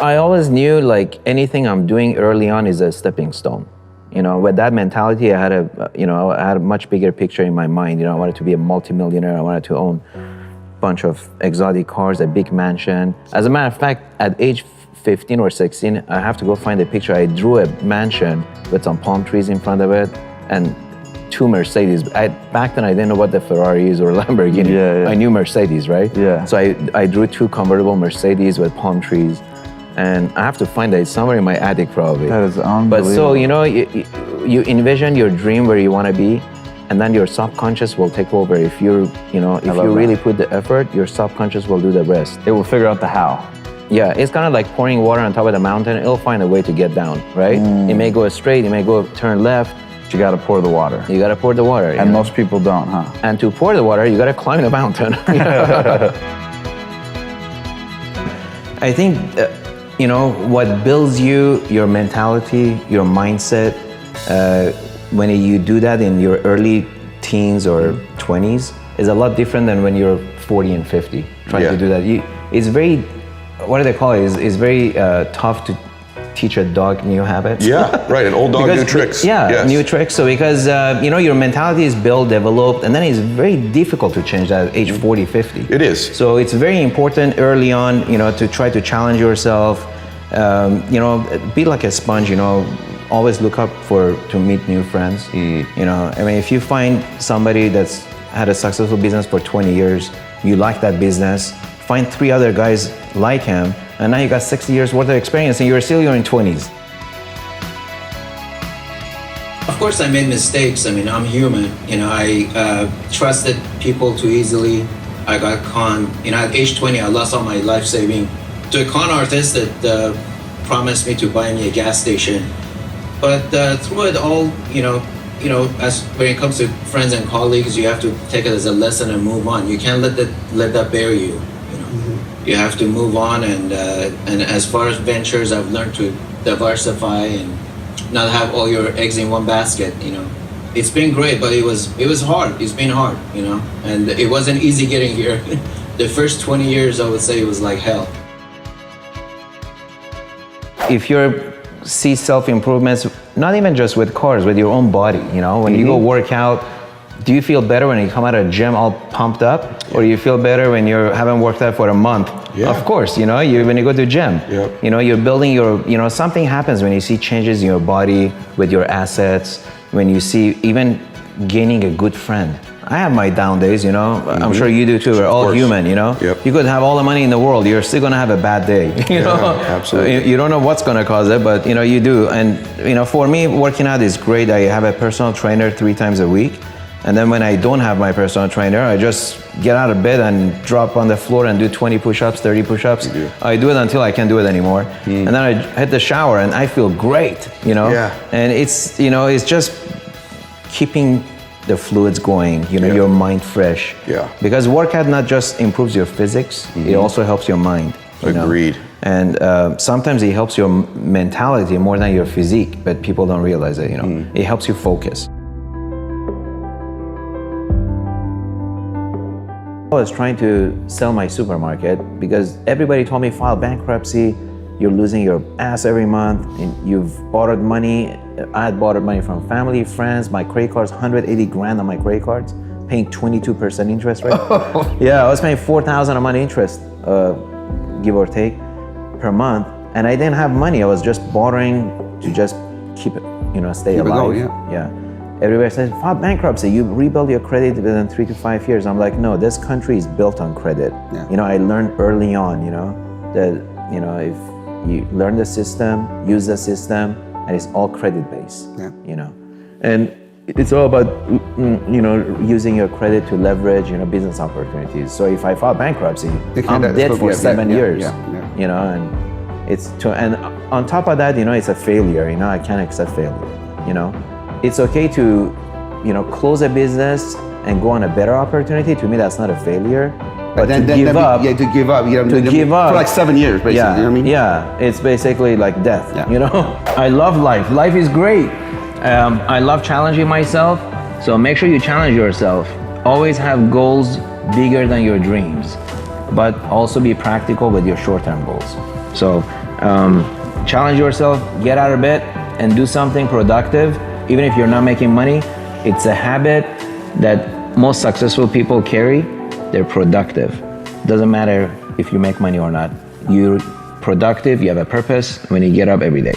I always knew like anything I'm doing early on is a stepping stone. You know, with that mentality, I had a much bigger picture in my mind. You know, I wanted to be a multimillionaire. I wanted to own a bunch of exotic cars, a big mansion. As a matter of fact, at age 15 or 16, I have to go find a picture. I drew a mansion with some palm trees in front of it and 2 Mercedes. Back then, I didn't know what the Ferrari is or Lamborghini. Yeah. I knew Mercedes, right? Yeah. So I drew 2 convertible Mercedes with palm trees. And I have to find that. It's somewhere in my attic probably. That is unbelievable. But so, you know, you envision your dream where you want to be, and then your subconscious will take over. If you really put the effort, your subconscious will do the rest. It will figure out the how. Yeah, it's kind of like pouring water on top of the mountain. It'll find a way to get down, right? It may go straight, it may go turn left. But you got to pour the water. You got to pour the water. And most people don't, huh? And to pour the water, you got to climb the mountain. I think, you know, what builds you, your mentality, your mindset, when you do that in your early teens or 20s, is a lot different than when you're 40 and 50 trying to do that. It's very, what do they call it? It's very tough to teach a dog new habits. Yeah, right, an old dog, new tricks. Yeah, yes. New tricks. So because, you know, your mentality is built, developed, and then it's very difficult to change that at age 40, 50. It is. So it's very important early on, you know, to try to challenge yourself, you know, be like a sponge, you know, always look up to meet new friends. You know, I mean, if you find somebody that's had a successful business for 20 years, you like that business, find 3 other guys like him, and now you got 60 years worth of experience and you're still in your 20s. Of course I made mistakes. I mean, I'm human. You know, I trusted people too easily. I got conned. You know, at age 20, I lost all my life saving to a con artist that promised me to buy me a gas station. But through it all, you know, as when it comes to friends and colleagues, you have to take it as a lesson and move on. You can't let that bear you. You know, you have to move on. And as far as ventures, I've learned to diversify and not have all your eggs in one basket. You know, it's been great, but it was hard. It's been hard. You know, and it wasn't easy getting here. The first 20 years, I would say, it was like hell. If you see self-improvements, not even just with cars, with your own body, you know, when you go work out, do you feel better when you come out of the gym all pumped up? Or you feel better when you haven't worked out for a month? Yeah. Of course, you know, when you go to the gym, you know, you're building you know, something happens when you see changes in your body, with your assets, when you see even gaining a good friend. I have my down days, you know. I'm sure you do too. We're all human, you know. You could have all the money in the world, you're still gonna have a bad day. You know, absolutely. You don't know what's gonna cause it, but you know you do. And you know, for me, working out is great. I have a personal trainer 3 times a week, and then when I don't have my personal trainer, I just get out of bed and drop on the floor and do 20 push-ups, 30 push-ups. I do it until I can't do it anymore, and then I hit the shower and I feel great, you know. And it's, you know, it's just keeping the fluids going, you know, your mind fresh. Because workout not just improves your physics, it also helps your mind. Agreed. Know? And sometimes it helps your mentality more than your physique, but people don't realize it, you know. It helps you focus. I was trying to sell my supermarket because everybody told me file bankruptcy, you're losing your ass every month, and you've borrowed money. I had borrowed money from family, friends, my credit cards, 180 grand on my credit cards, paying 22% interest rate. Yeah, I was paying 4,000 a month interest, give or take, per month. And I didn't have money. I was just borrowing to just keep it, you know, stay alive. Yeah. Everybody says, file bankruptcy, you rebuild your credit within 3 to 5 years. I'm like, no, this country is built on credit. You know, I learned early on, you know, that, you know, if you learn the system, use the system, and it's all credit-based, you know. And it's all about, you know, using your credit to leverage, you know, business opportunities. So if I file bankruptcy, I'm dead for 7 years, you know, and and on top of that, you know, it's a failure, you know, I can't accept failure, you know. It's okay to, you know, close a business and go on a better opportunity. To me, that's not a failure. But to give up, to give up, you know, to give up for like 7 years, basically. Yeah, you know what I mean? Yeah, it's basically like death. You know, I love life. Life is great. I love challenging myself. So make sure you challenge yourself. Always have goals bigger than your dreams, but also be practical with your short-term goals. So Challenge yourself, get out of bed, and do something productive. Even if you're not making money, it's a habit that most successful people carry. They're productive. Doesn't matter if you make money or not. You're productive, you have a purpose when you get up every day.